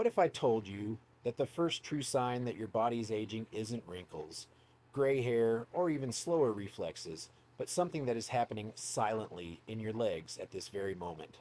What if I told you that the first true sign that your body is aging isn't wrinkles, gray hair, or even slower reflexes, but something that is happening silently in your legs at this very moment?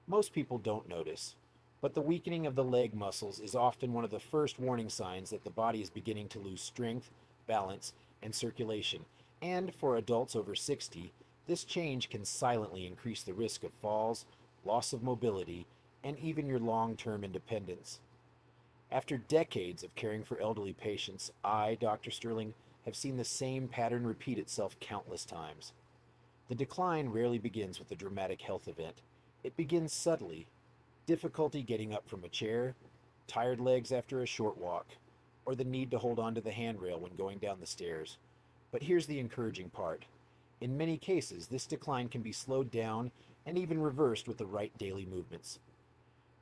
Most people don't notice, but the weakening of the leg muscles is often one of the first warning signs that the body is beginning to lose strength, balance, and circulation. And for adults over 60, this change can silently increase the risk of falls, loss of mobility, and even your long term independence. After decades of caring for elderly patients, I, Dr. Sterling, have seen the same pattern repeat itself countless times. The decline rarely begins with a dramatic health event. It begins subtly: difficulty getting up from a chair, tired legs after a short walk, or the need to hold on to the handrail when going down the stairs. But here's the encouraging part. In many cases, this decline can be slowed down and even reversed with the right daily movements.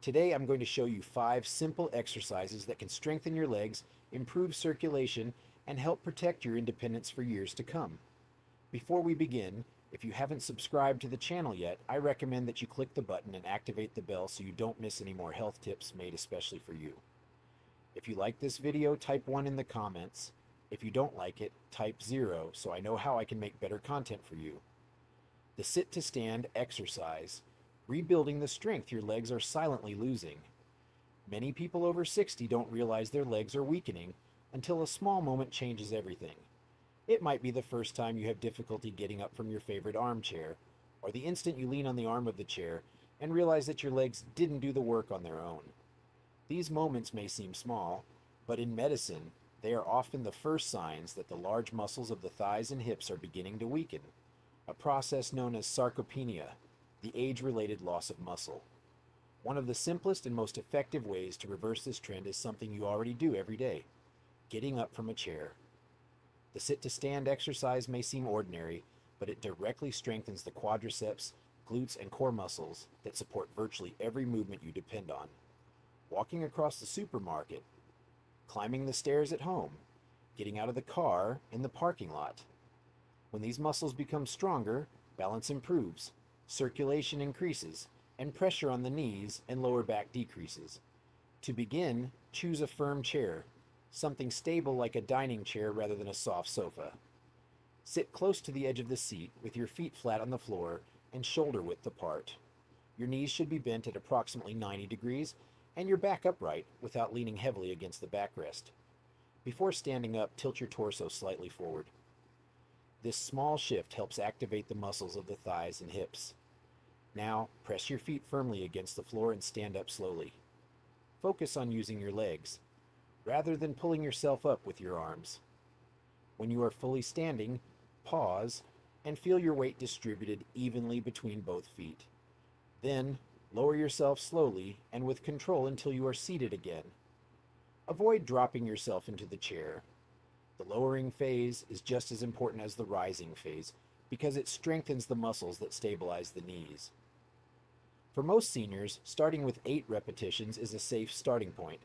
Today, I'm going to show you 5 simple exercises that can strengthen your legs, improve circulation, and help protect your independence for years to come. Before we begin, if you haven't subscribed to the channel yet, I recommend that you click the button and activate the bell so you don't miss any more health tips made especially for you. If you like this video, type 1 in the comments. If you don't like it, type 0 so I know how I can make better content for you. The sit to stand exercise, rebuilding the strength your legs are silently losing. Many people over 60 don't realize their legs are weakening until a small moment changes everything. It might be the first time you have difficulty getting up from your favorite armchair, or the instant you lean on the arm of the chair and realize that your legs didn't do the work on their own. These moments may seem small, but in medicine, they are often the first signs that the large muscles of the thighs and hips are beginning to weaken, a process known as sarcopenia, the age-related loss of muscle. One of the simplest and most effective ways to reverse this trend is something you already do every day: getting up from a chair. The sit-to-stand exercise may seem ordinary, but it directly strengthens the quadriceps, glutes, and core muscles that support virtually every movement you depend on. Walking across the supermarket, climbing the stairs at home, getting out of the car in the parking lot. When these muscles become stronger, balance improves, circulation increases, and pressure on the knees and lower back decreases. To begin, choose a firm chair, something stable like a dining chair rather than a soft sofa. Sit close to the edge of the seat with your feet flat on the floor and shoulder width apart. Your knees should be bent at approximately 90 degrees and your back upright without leaning heavily against the backrest. Before standing up, tilt your torso slightly forward. This small shift helps activate the muscles of the thighs and hips. Now, press your feet firmly against the floor and stand up slowly. Focus on using your legs, rather than pulling yourself up with your arms. When you are fully standing, pause and feel your weight distributed evenly between both feet. Then, lower yourself slowly and with control until you are seated again. Avoid dropping yourself into the chair. The lowering phase is just as important as the rising phase because it strengthens the muscles that stabilize the knees. For most seniors, starting with 8 repetitions is a safe starting point.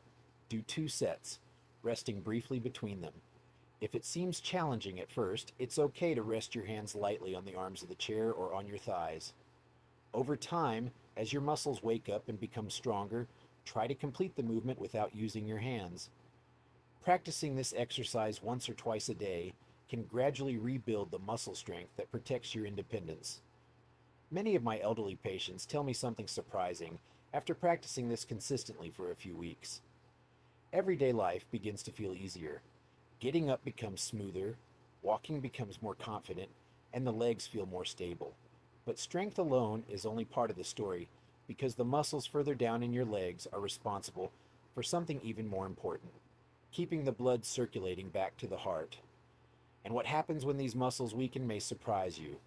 Do 2 sets, resting briefly between them. If it seems challenging at first, it's okay to rest your hands lightly on the arms of the chair or on your thighs. Over time, as your muscles wake up and become stronger, try to complete the movement without using your hands. Practicing this exercise once or twice a day can gradually rebuild the muscle strength that protects your independence. Many of my elderly patients tell me something surprising after practicing this consistently for a few weeks. Everyday life begins to feel easier. Getting up becomes smoother, walking becomes more confident, and the legs feel more stable. But strength alone is only part of the story because the muscles further down in your legs are responsible for something even more important: keeping the blood circulating back to the heart. And what happens when these muscles weaken may surprise you.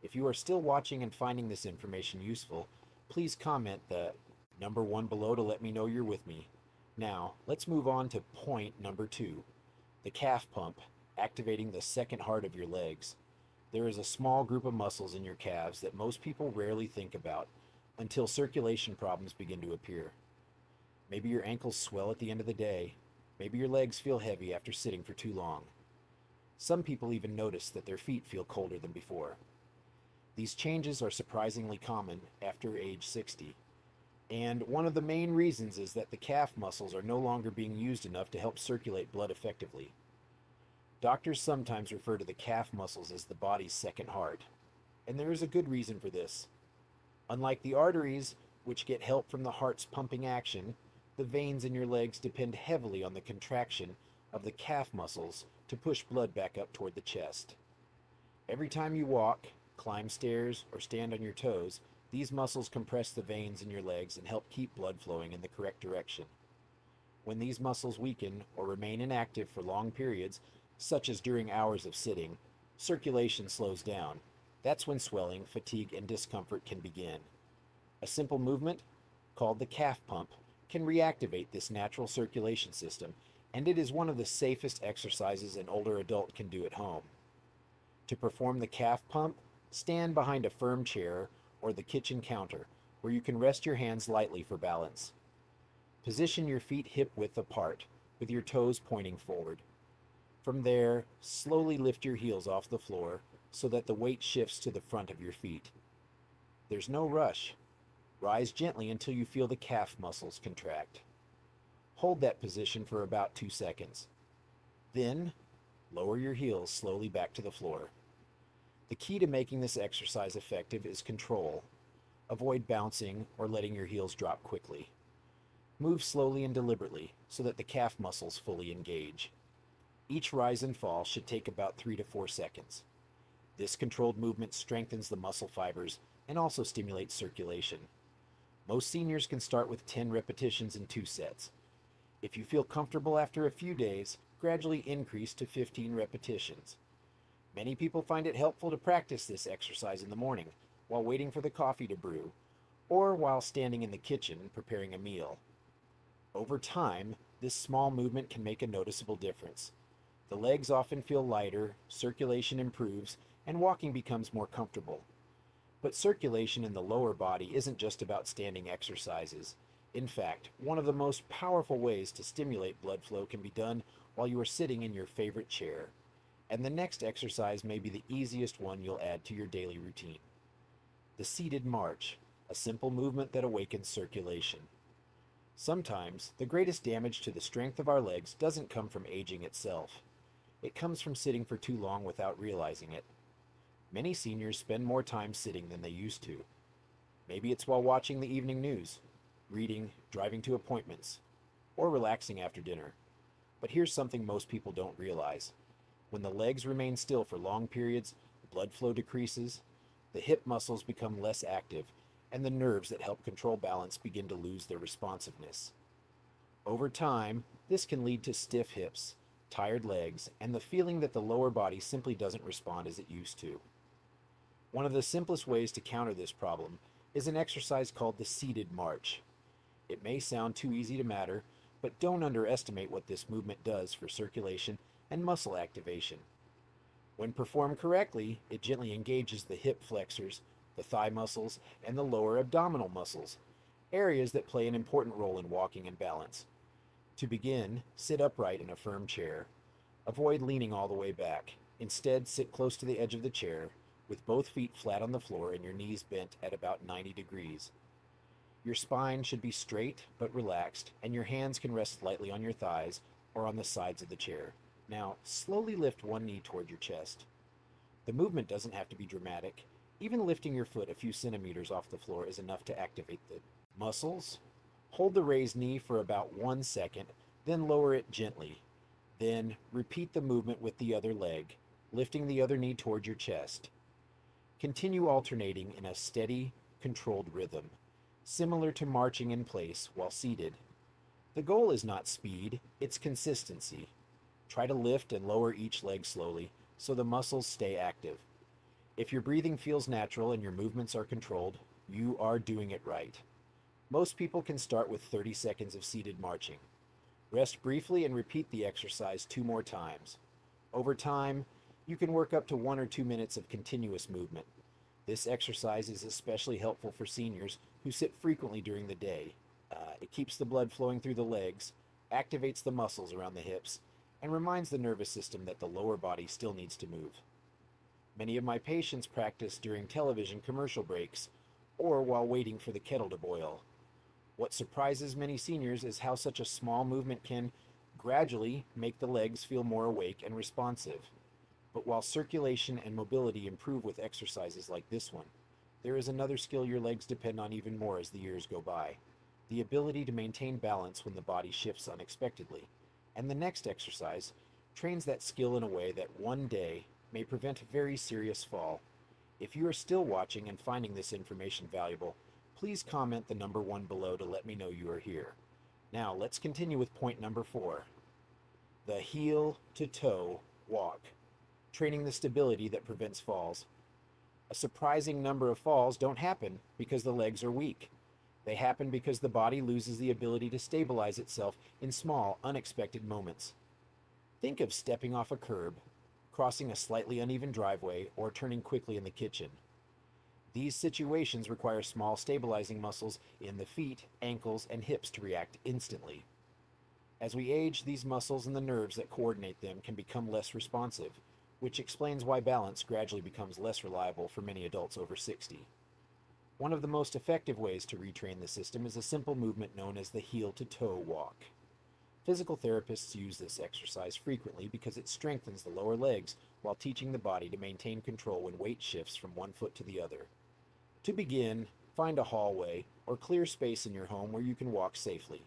If you are still watching and finding this information useful, please comment the number 1 below to let me know you're with me. Now, let's move on to point number 2, the calf pump, activating the second heart of your legs. There is a small group of muscles in your calves that most people rarely think about until circulation problems begin to appear. Maybe your ankles swell at the end of the day. Maybe your legs feel heavy after sitting for too long. Some people even notice that their feet feel colder than before. These changes are surprisingly common after age 60. And one of the main reasons is that the calf muscles are no longer being used enough to help circulate blood effectively. Doctors sometimes refer to the calf muscles as the body's second heart, and there is a good reason for this. Unlike the arteries, which get help from the heart's pumping action, the veins in your legs depend heavily on the contraction of the calf muscles to push blood back up toward the chest. Every time you walk, climb stairs, or stand on your toes, these muscles compress the veins in your legs and help keep blood flowing in the correct direction. When these muscles weaken or remain inactive for long periods, such as during hours of sitting, circulation slows down. That's when swelling, fatigue, and discomfort can begin. A simple movement, called the calf pump, can reactivate this natural circulation system, and it is one of the safest exercises an older adult can do at home. To perform the calf pump, stand behind a firm chair or the kitchen counter, where you can rest your hands lightly for balance. Position your feet hip-width apart, with your toes pointing forward. From there, slowly lift your heels off the floor so that the weight shifts to the front of your feet. There's no rush. Rise gently until you feel the calf muscles contract. Hold that position for about 2 seconds. Then, lower your heels slowly back to the floor. The key to making this exercise effective is control. Avoid bouncing or letting your heels drop quickly. Move slowly and deliberately so that the calf muscles fully engage. Each rise and fall should take about 3 to 4 seconds. This controlled movement strengthens the muscle fibers and also stimulates circulation. Most seniors can start with 10 repetitions in 2 sets. If you feel comfortable after a few days, gradually increase to 15 repetitions. Many people find it helpful to practice this exercise in the morning while waiting for the coffee to brew, or while standing in the kitchen preparing a meal. Over time, this small movement can make a noticeable difference. The legs often feel lighter, circulation improves, and walking becomes more comfortable. But circulation in the lower body isn't just about standing exercises. In fact, one of the most powerful ways to stimulate blood flow can be done while you are sitting in your favorite chair. And the next exercise may be the easiest one you'll add to your daily routine. The seated march, a simple movement that awakens circulation. Sometimes, the greatest damage to the strength of our legs doesn't come from aging itself. It comes from sitting for too long without realizing it. Many seniors spend more time sitting than they used to. Maybe it's while watching the evening news, reading, driving to appointments, or relaxing after dinner. But here's something most people don't realize. When the legs remain still for long periods, blood flow decreases, the hip muscles become less active, and the nerves that help control balance begin to lose their responsiveness. Over time, this can lead to stiff hips, tired legs, and the feeling that the lower body simply doesn't respond as it used to. One of the simplest ways to counter this problem is an exercise called the seated march. It may sound too easy to matter, but don't underestimate what this movement does for circulation and muscle activation. When performed correctly, it gently engages the hip flexors, the thigh muscles, and the lower abdominal muscles, areas that play an important role in walking and balance. To begin, sit upright in a firm chair. Avoid leaning all the way back. Instead, sit close to the edge of the chair, with both feet flat on the floor and your knees bent at about 90 degrees. Your spine should be straight but relaxed, and your hands can rest lightly on your thighs or on the sides of the chair. Now, slowly lift one knee toward your chest. The movement doesn't have to be dramatic. Even lifting your foot a few centimeters off the floor is enough to activate the muscles. Hold the raised knee for about 1 second, then lower it gently. Then, repeat the movement with the other leg, lifting the other knee toward your chest. Continue alternating in a steady, controlled rhythm, similar to marching in place while seated. The goal is not speed, it's consistency. Try to lift and lower each leg slowly so the muscles stay active. If your breathing feels natural and your movements are controlled, you are doing it right. Most people can start with 30 seconds of seated marching. Rest briefly and repeat the exercise 2 more times. Over time, you can work up to 1 or 2 minutes of continuous movement. This exercise is especially helpful for seniors who sit frequently during the day. It keeps the blood flowing through the legs, activates the muscles around the hips, and reminds the nervous system that the lower body still needs to move. Many of my patients practice during television commercial breaks or while waiting for the kettle to boil. What surprises many seniors is how such a small movement can gradually make the legs feel more awake and responsive. But while circulation and mobility improve with exercises like this one, there is another skill your legs depend on even more as the years go by: the ability to maintain balance when the body shifts unexpectedly. And the next exercise trains that skill in a way that one day may prevent a very serious fall. If you are still watching and finding this information valuable, please comment the number 1 below to let me know you are here. Now let's continue with point number 4, the heel to toe walk, training the stability that prevents falls. A surprising number of falls don't happen because the legs are weak. They happen because the body loses the ability to stabilize itself in small, unexpected moments. Think of stepping off a curb, crossing a slightly uneven driveway, or turning quickly in the kitchen. These situations require small stabilizing muscles in the feet, ankles, and hips to react instantly. As we age, these muscles and the nerves that coordinate them can become less responsive, which explains why balance gradually becomes less reliable for many adults over 60. One of the most effective ways to retrain the system is a simple movement known as the heel-to-toe walk. Physical therapists use this exercise frequently because it strengthens the lower legs while teaching the body to maintain control when weight shifts from one foot to the other. To begin, find a hallway or clear space in your home where you can walk safely.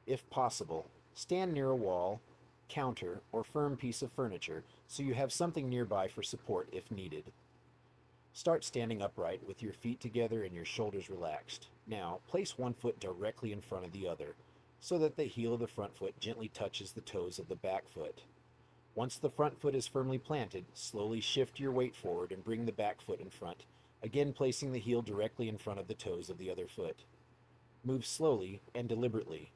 If possible, stand near a wall, counter, or firm piece of furniture so you have something nearby for support if needed. Start standing upright with your feet together and your shoulders relaxed. Now, place one foot directly in front of the other so that the heel of the front foot gently touches the toes of the back foot. Once the front foot is firmly planted, slowly shift your weight forward and bring the back foot in front, again placing the heel directly in front of the toes of the other foot. Move slowly and deliberately.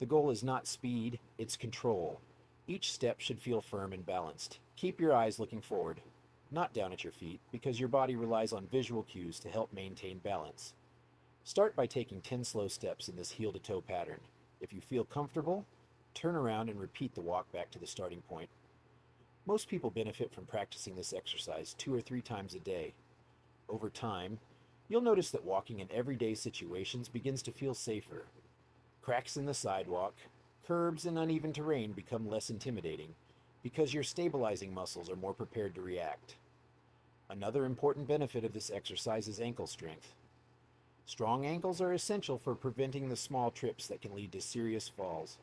The goal is not speed, it's control. Each step should feel firm and balanced. Keep your eyes looking forward, not down at your feet, because your body relies on visual cues to help maintain balance. Start by taking 10 slow steps in this heel-to-toe pattern. If you feel comfortable, turn around and repeat the walk back to the starting point. Most people benefit from practicing this exercise 2 or 3 times a day. Over time, you'll notice that walking in everyday situations begins to feel safer. Cracks in the sidewalk, curbs, and uneven terrain become less intimidating because your stabilizing muscles are more prepared to react. Another important benefit of this exercise is ankle strength. Strong ankles are essential for preventing the small trips that can lead to serious falls.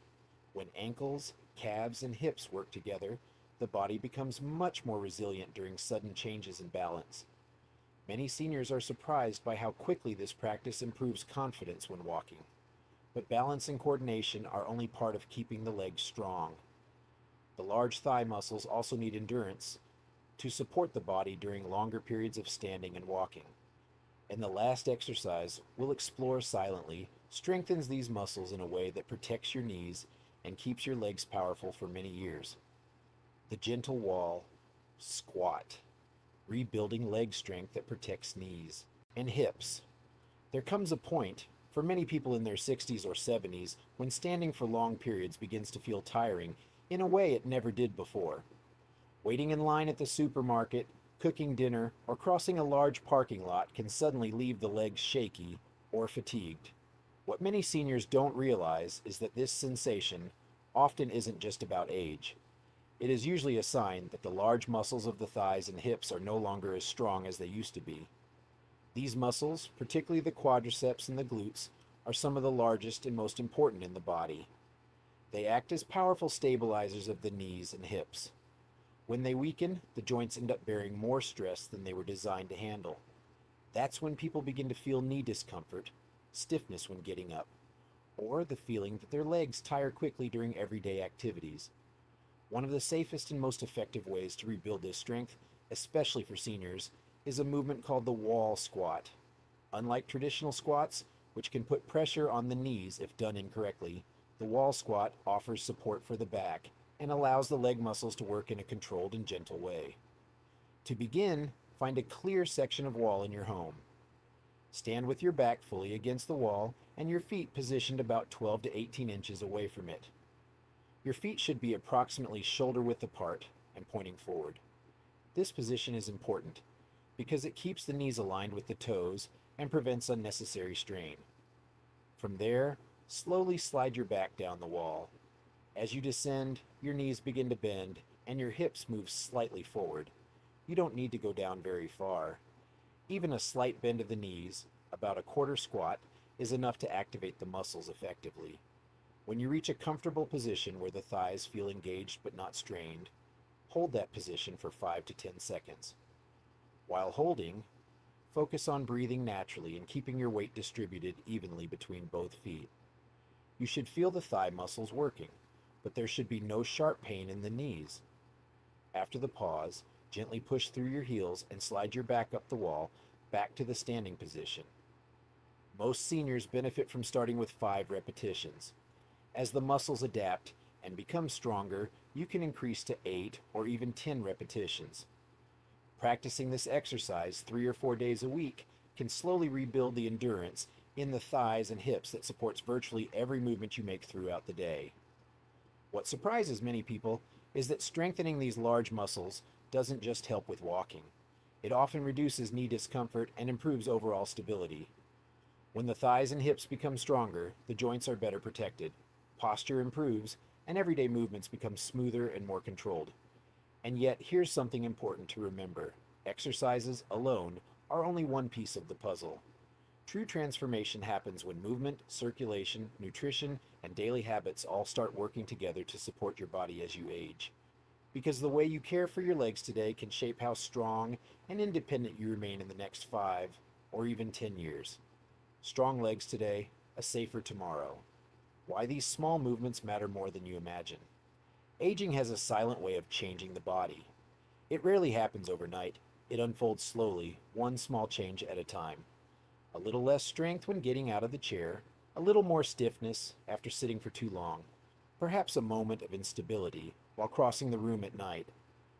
When ankles, calves, and hips work together, the body becomes much more resilient during sudden changes in balance. Many seniors are surprised by how quickly this practice improves confidence when walking. But balance and coordination are only part of keeping the legs strong. The large thigh muscles also need endurance to support the body during longer periods of standing and walking. And the last exercise we'll explore silently strengthens these muscles in a way that protects your knees and keeps your legs powerful for many years. The gentle wall squat, rebuilding leg strength that protects knees and hips. There comes a point, for many people in their 60s or 70s, when standing for long periods begins to feel tiring in a way it never did before. Waiting in line at the supermarket, cooking dinner, or crossing a large parking lot can suddenly leave the legs shaky or fatigued. What many seniors don't realize is that this sensation often isn't just about age. It is usually a sign that the large muscles of the thighs and hips are no longer as strong as they used to be. These muscles, particularly the quadriceps and the glutes, are some of the largest and most important in the body. They act as powerful stabilizers of the knees and hips. When they weaken, the joints end up bearing more stress than they were designed to handle. That's when people begin to feel knee discomfort, stiffness when getting up, or the feeling that their legs tire quickly during everyday activities. One of the safest and most effective ways to rebuild this strength, especially for seniors, is a movement called the wall squat. Unlike traditional squats, which can put pressure on the knees if done incorrectly, the wall squat offers support for the back and allows the leg muscles to work in a controlled and gentle way. To begin, find a clear section of wall in your home. Stand with your back fully against the wall and your feet positioned about 12 to 18 inches away from it. Your feet should be approximately shoulder width apart and pointing forward. This position is important because it keeps the knees aligned with the toes and prevents unnecessary strain. From there, slowly slide your back down the wall. As you descend, your knees begin to bend and your hips move slightly forward. You don't need to go down very far. Even a slight bend of the knees, about a quarter squat, is enough to activate the muscles effectively. When you reach a comfortable position where the thighs feel engaged but not strained, hold that position for 5 to 10 seconds. While holding, focus on breathing naturally and keeping your weight distributed evenly between both feet. You should feel the thigh muscles working, but there should be no sharp pain in the knees. After the pause, gently push through your heels and slide your back up the wall back to the standing position. Most seniors benefit from starting with 5 repetitions. As the muscles adapt and become stronger, you can increase to 8 or even 10 repetitions. Practicing this exercise 3 or 4 days a week can slowly rebuild the endurance in the thighs and hips that supports virtually every movement you make throughout the day. What surprises many people is that strengthening these large muscles doesn't just help with walking. It often reduces knee discomfort and improves overall stability. When the thighs and hips become stronger, the joints are better protected, posture improves, and everyday movements become smoother and more controlled. And yet, here's something important to remember. Exercises alone are only one piece of the puzzle. True transformation happens when movement, circulation, nutrition, and daily habits all start working together to support your body as you age. Because the way you care for your legs today can shape how strong and independent you remain in the next 5 or even 10 years. Strong legs today, a safer tomorrow. Why these small movements matter more than you imagine. Aging has a silent way of changing the body. It rarely happens overnight. It unfolds slowly, one small change at a time. A little less strength when getting out of the chair, a little more stiffness after sitting for too long, perhaps a moment of instability while crossing the room at night.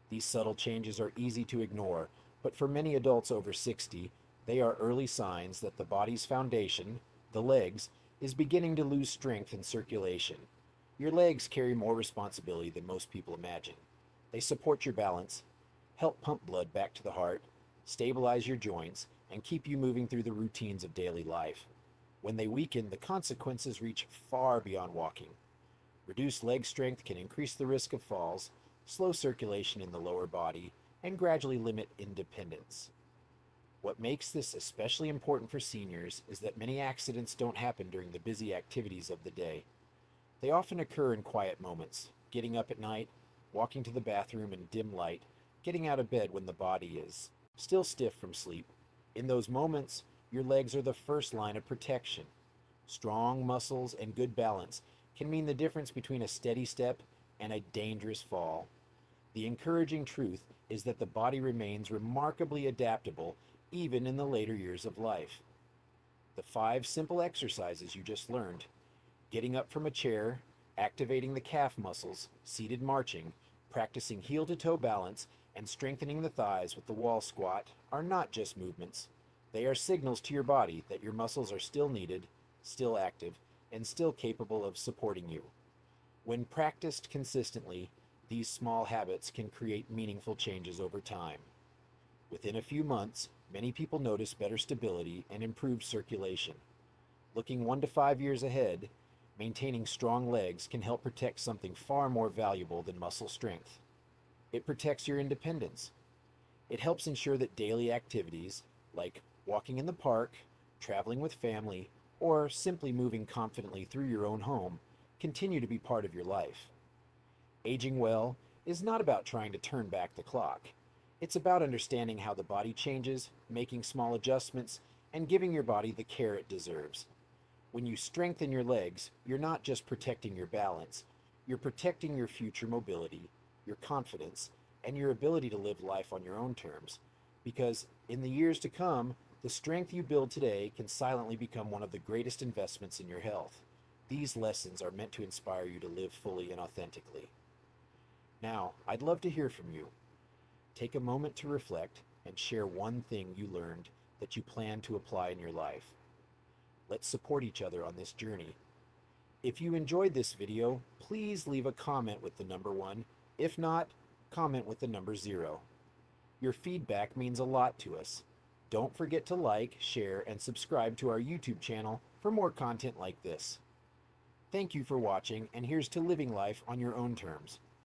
These subtle changes are easy to ignore, but for many adults over 60, they are early signs that the body's foundation, the legs, is beginning to lose strength and circulation. Your legs carry more responsibility than most people imagine. They support your balance, help pump blood back to the heart, stabilize your joints, and keep you moving through the routines of daily life. When they weaken, the consequences reach far beyond walking. Reduced leg strength can increase the risk of falls, slow circulation in the lower body, and gradually limit independence. What makes this especially important for seniors is that many accidents don't happen during the busy activities of the day. They often occur in quiet moments, getting up at night, walking to the bathroom in dim light, getting out of bed when the body is still stiff from sleep. In those moments, your legs are the first line of protection. Strong muscles and good balance can mean the difference between a steady step and a dangerous fall. The encouraging truth is that the body remains remarkably adaptable even in the later years of life. The 5 simple exercises you just learned, getting up from a chair, activating the calf muscles, seated marching, practicing heel-to-toe balance, and strengthening the thighs with the wall squat, are not just movements. They are signals to your body that your muscles are still needed, still active, and still capable of supporting you. When practiced consistently, these small habits can create meaningful changes over time. Within a few months, many people notice better stability and improved circulation. Looking 1 to 5 years ahead, maintaining strong legs can help protect something far more valuable than muscle strength. It protects your independence. It helps ensure that daily activities, like walking in the park, traveling with family, or simply moving confidently through your own home, continue to be part of your life. Aging well is not about trying to turn back the clock. It's about understanding how the body changes, making small adjustments, and giving your body the care it deserves. When you strengthen your legs, you're not just protecting your balance, you're protecting your future mobility, your confidence, and your ability to live life on your own terms. Because in the years to come, the strength you build today can silently become one of the greatest investments in your health. These lessons are meant to inspire you to live fully and authentically. Now, I'd love to hear from you. Take a moment to reflect and share one thing you learned that you plan to apply in your life. Let's support each other on this journey. If you enjoyed this video, please leave a comment with the number 1. If not, comment with the number 0. Your feedback means a lot to us. Don't forget to like, share, and subscribe to our YouTube channel for more content like this. Thank you for watching, and here's to living life on your own terms.